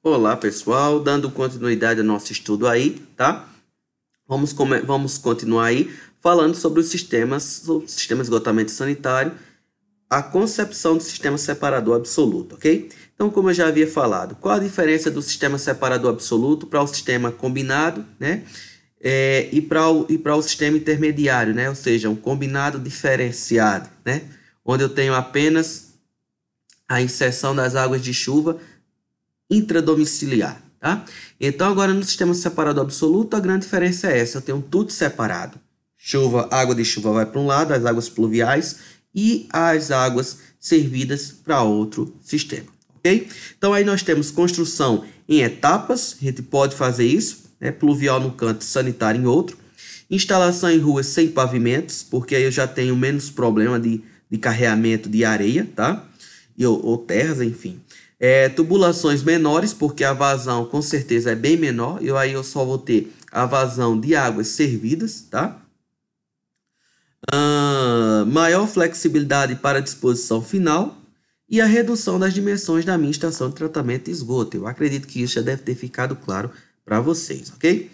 Olá, pessoal, dando continuidade ao nosso estudo aí, tá? Vamos continuar aí falando sobre sobre o sistema de esgotamento sanitário, a concepção do sistema separador absoluto, ok? Então, como eu já havia falado, qual a diferença do sistema separador absoluto para o sistema combinado, né? E para o sistema intermediário, né? Ou seja, um combinado diferenciado, né? Onde eu tenho apenas a inserção das águas de chuva intradomiciliar, tá? Então, agora no sistema separador absoluto, a grande diferença é essa: eu tenho tudo separado. Água de chuva vai para um lado, as águas pluviais e as águas servidas para outro sistema, ok? Então, aí nós temos construção em etapas, a gente pode fazer isso, né? Pluvial no canto, sanitário em outro. Instalação em ruas sem pavimentos, porque aí eu já tenho menos problema de carreamento de areia, tá? Ou terras, enfim. Tubulações menores, porque a vazão com certeza é bem menor. Aí eu só vou ter a vazão de águas servidas, tá? Maior flexibilidade para a disposição final e a redução das dimensões da minha estação de tratamento de esgoto. Eu acredito que isso já deve ter ficado claro para vocês, ok?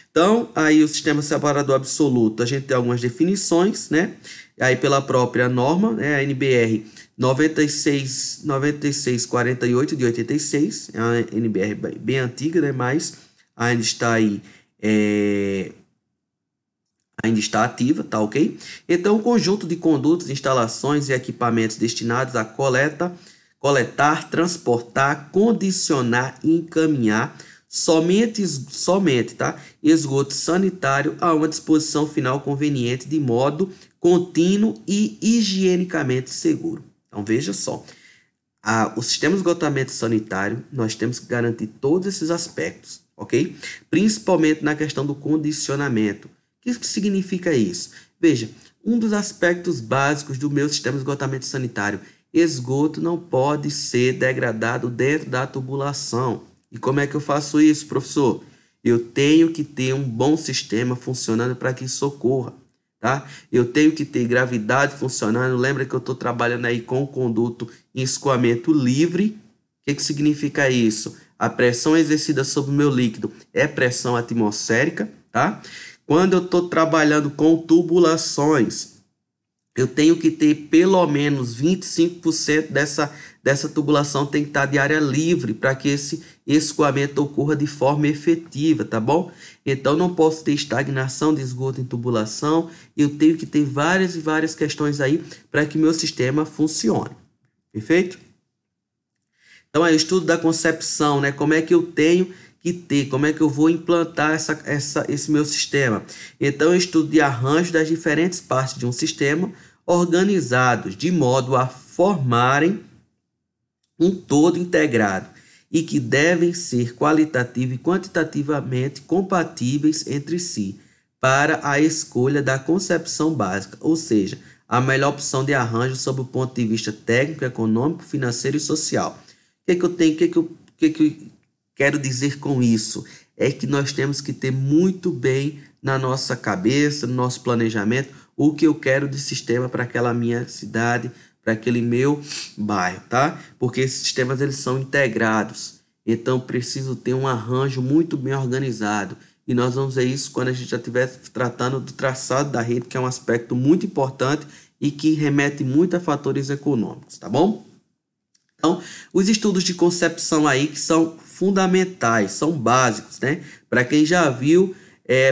Então, aí o sistema separador absoluto, a gente tem algumas definições, né? Aí pela própria norma, né? A NBR 9648 de 86, é uma NBR bem antiga, né? Mas ainda está aí, ainda está ativa, tá ok? Então, um conjunto de condutos, instalações e equipamentos destinados a coletar, transportar, condicionar e encaminhar somente, tá? Esgoto sanitário a uma disposição final conveniente de modo contínuo e higienicamente seguro. Então, veja só, o sistema de esgotamento sanitário, nós temos que garantir todos esses aspectos, ok? Principalmente na questão do condicionamento. O que significa isso? Veja, um dos aspectos básicos do meu sistema de esgotamento sanitário: esgoto não pode ser degradado dentro da tubulação. E como é que eu faço isso, professor? Eu tenho que ter um bom sistema funcionando para que isso ocorra, tá? Eu tenho que ter gravidade funcionando. Lembra que eu estou trabalhando aí com o conduto em escoamento livre. O que significa isso? A pressão exercida sobre o meu líquido é pressão atmosférica, tá? Quando eu estou trabalhando com tubulações, eu tenho que ter pelo menos 25% dessa tubulação tem que estar de área livre para que esse escoamento ocorra de forma efetiva, tá bom? Então, não posso ter estagnação de esgoto em tubulação. Eu tenho que ter várias e várias questões aí para que meu sistema funcione. Perfeito? Então, é o estudo da concepção, né? Como é que eu tenho que ter, como é que eu vou implantar esse meu sistema. Então, eu estudo de arranjo das diferentes partes de um sistema organizados de modo a formarem um todo integrado e que devem ser qualitativo e quantitativamente compatíveis entre si para a escolha da concepção básica, ou seja, a melhor opção de arranjo sob o ponto de vista técnico, econômico, financeiro e social. O que eu quero dizer com isso? É que nós temos que ter muito bem na nossa cabeça, no nosso planejamento, o que eu quero de sistema para aquela minha cidade, para aquele meu bairro, tá? Porque esses sistemas eles são integrados, então preciso ter um arranjo muito bem organizado. E nós vamos ver isso quando a gente já estiver tratando do traçado da rede, que é um aspecto muito importante e que remete muito a fatores econômicos, tá bom? Então, os estudos de concepção aí que são fundamentais, são básicos, né? Para quem já viu,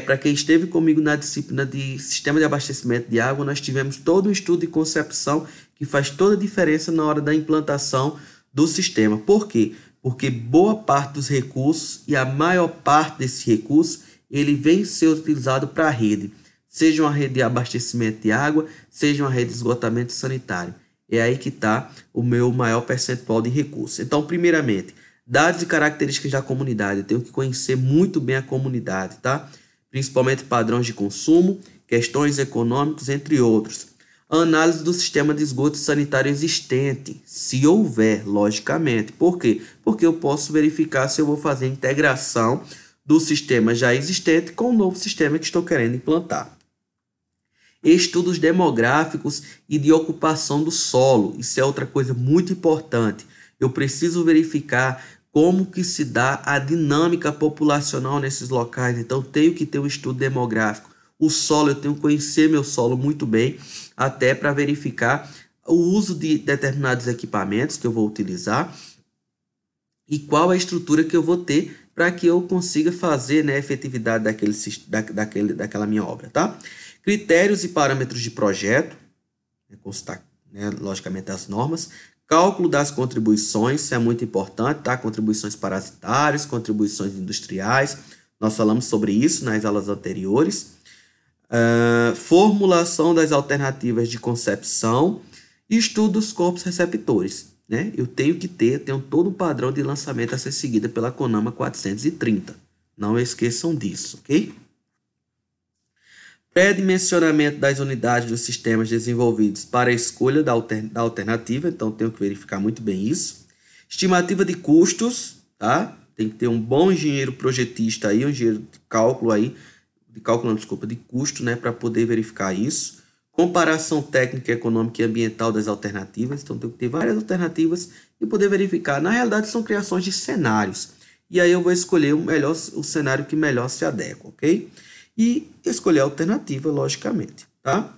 para quem esteve comigo na disciplina de sistema de abastecimento de água, nós tivemos todo um estudo de concepção que faz toda a diferença na hora da implantação do sistema. Por quê? Porque boa parte dos recursos e a maior parte desse recurso, ele vem ser utilizado para a rede, seja uma rede de abastecimento de água, seja uma rede de esgotamento sanitário. É aí que está o meu maior percentual de recursos. Então, primeiramente, dados e características da comunidade. Eu tenho que conhecer muito bem a comunidade, tá? Principalmente padrões de consumo, questões econômicas, entre outros. Análise do sistema de esgoto sanitário existente, se houver, logicamente. Por quê? Porque eu posso verificar se eu vou fazer a integração do sistema já existente com o novo sistema que estou querendo implantar. Estudos demográficos e de ocupação do solo. Isso é outra coisa muito importante. Eu preciso verificar como que se dá a dinâmica populacional nesses locais. Então, tenho que ter um estudo demográfico. O solo, eu tenho que conhecer meu solo muito bem, até para verificar o uso de determinados equipamentos que eu vou utilizar e qual a estrutura que eu vou ter para que eu consiga fazer, né, a efetividade daquela minha obra, tá? Critérios e parâmetros de projeto, constar, né, logicamente as normas. Cálculo das contribuições, isso é muito importante, tá? Contribuições parasitárias, contribuições industriais, nós falamos sobre isso nas aulas anteriores. Formulação das alternativas de concepção e estudo dos corpos receptores, né? Eu tenho todo um padrão de lançamento a ser seguido pela CONAMA 430. Não esqueçam disso, ok? Pré-dimensionamento das unidades dos sistemas desenvolvidos para a escolha da alternativa, então tenho que verificar muito bem isso. Estimativa de custos, tá? Tem que ter um bom engenheiro projetista aí, um engenheiro de custo, né, para poder verificar isso. Comparação técnica, econômica e ambiental das alternativas, então tem que ter várias alternativas e poder verificar. Na realidade, são criações de cenários, e aí eu vou escolher o cenário que melhor se adequa, ok? E escolher a alternativa, logicamente, tá?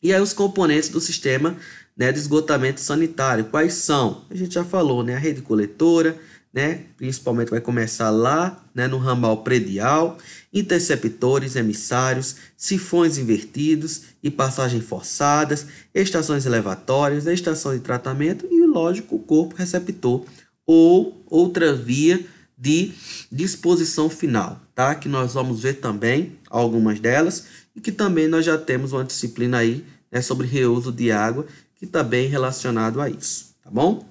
E aí os componentes do sistema, né, de esgotamento sanitário, quais são? A gente já falou, né? A rede coletora, né, principalmente vai começar lá, né, no ramal predial, interceptores, emissários, sifões invertidos e passagens forçadas, estações elevatórias, a estação de tratamento e, lógico, o corpo receptor ou outra via de disposição final, tá? Que nós vamos ver também algumas delas e que também nós já temos uma disciplina aí, né, sobre reuso de água que está bem relacionado a isso, tá bom?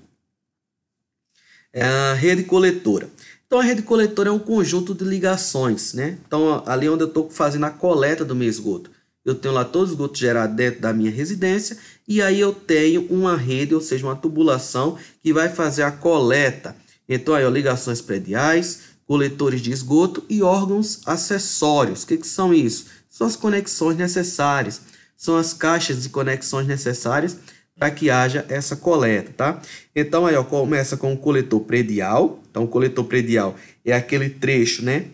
A rede coletora. Então, a rede coletora é um conjunto de ligações, né? Então, ali onde eu estou fazendo a coleta do meu esgoto, eu tenho lá todo o esgoto gerado dentro da minha residência e aí eu tenho uma rede, ou seja, uma tubulação que vai fazer a coleta. Então, aí, ó, ligações prediais, coletores de esgoto e órgãos acessórios. O que são isso? São as conexões necessárias, são as caixas de conexões necessárias para que haja essa coleta, tá? Então, aí, ó, começa com o coletor predial. Então, o coletor predial é aquele trecho, né,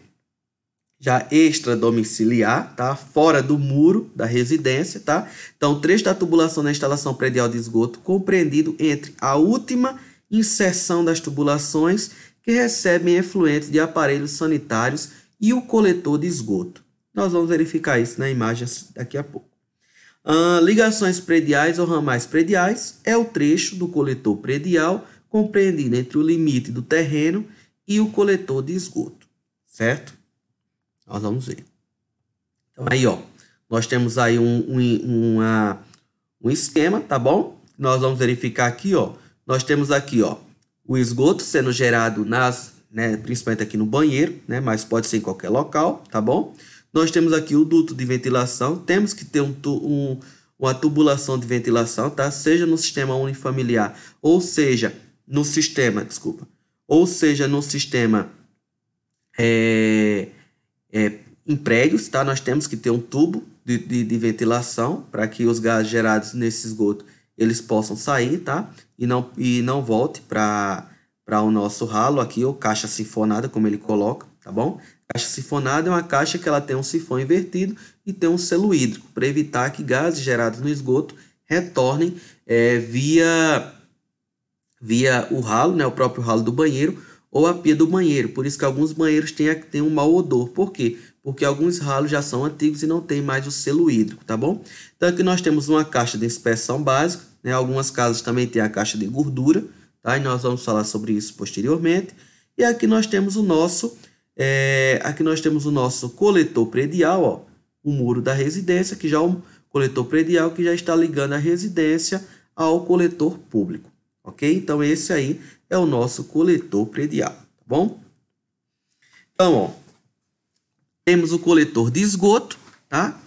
já extradomiciliar, tá? Fora do muro da residência, tá? Então, o trecho da tubulação da instalação predial de esgoto compreendido entre a última inserção das tubulações que recebem efluentes de aparelhos sanitários e o coletor de esgoto. Nós vamos verificar isso na imagem daqui a pouco. Ligações prediais ou ramais prediais é o trecho do coletor predial compreendido entre o limite do terreno e o coletor de esgoto, certo? Nós vamos ver. Então, aí, ó, nós temos aí um esquema, tá bom? Nós vamos verificar aqui, ó. Nós temos aqui, ó, o esgoto sendo gerado né, principalmente aqui no banheiro, né, mas pode ser em qualquer local, tá bom? Nós temos aqui o duto de ventilação, temos que ter uma tubulação de ventilação, tá? Seja no sistema unifamiliar, ou seja, no sistema, em prédios, tá? Nós temos que ter um tubo de ventilação para que os gases gerados nesse esgoto eles possam sair, tá? E não volte para o nosso ralo aqui, ou caixa sifonada, como ele coloca, tá bom? Caixa sifonada é uma caixa que ela tem um sifão invertido e tem um selo hídrico, para evitar que gases gerados no esgoto retornem via o ralo, né, o próprio ralo do banheiro, ou a pia do banheiro. Por isso que alguns banheiros têm um mau odor. Por quê? Porque alguns ralos já são antigos e não tem mais o selo hídrico, tá bom? Então aqui nós temos uma caixa de inspeção básica, né? Algumas casas também têm a caixa de gordura, tá? E nós vamos falar sobre isso posteriormente. E aqui nós temos o nosso coletor predial, ó, o muro da residência, que já é um coletor predial que já está ligando a residência ao coletor público, ok? Então esse aí é o nosso coletor predial, tá bom? Então, ó, temos o coletor de esgoto, tá?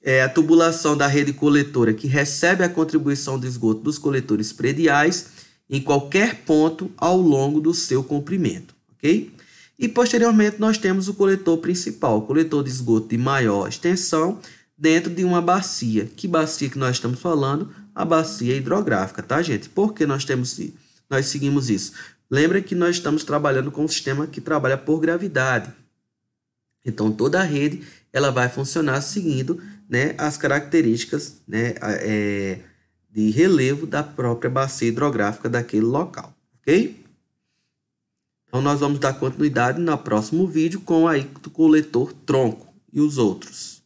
É a tubulação da rede coletora que recebe a contribuição de esgoto dos coletores prediais em qualquer ponto ao longo do seu comprimento, ok? E posteriormente nós temos o coletor principal, o coletor de esgoto de maior extensão dentro de uma bacia. Que bacia que nós estamos falando? A bacia hidrográfica, tá, gente? Por que nós seguimos isso? Lembra que nós estamos trabalhando com um sistema que trabalha por gravidade. Então, toda a rede ela vai funcionar seguindo, né, as características, né, de relevo da própria bacia hidrográfica daquele local, ok? Então, nós vamos dar continuidade no próximo vídeo com o coletor tronco e os outros.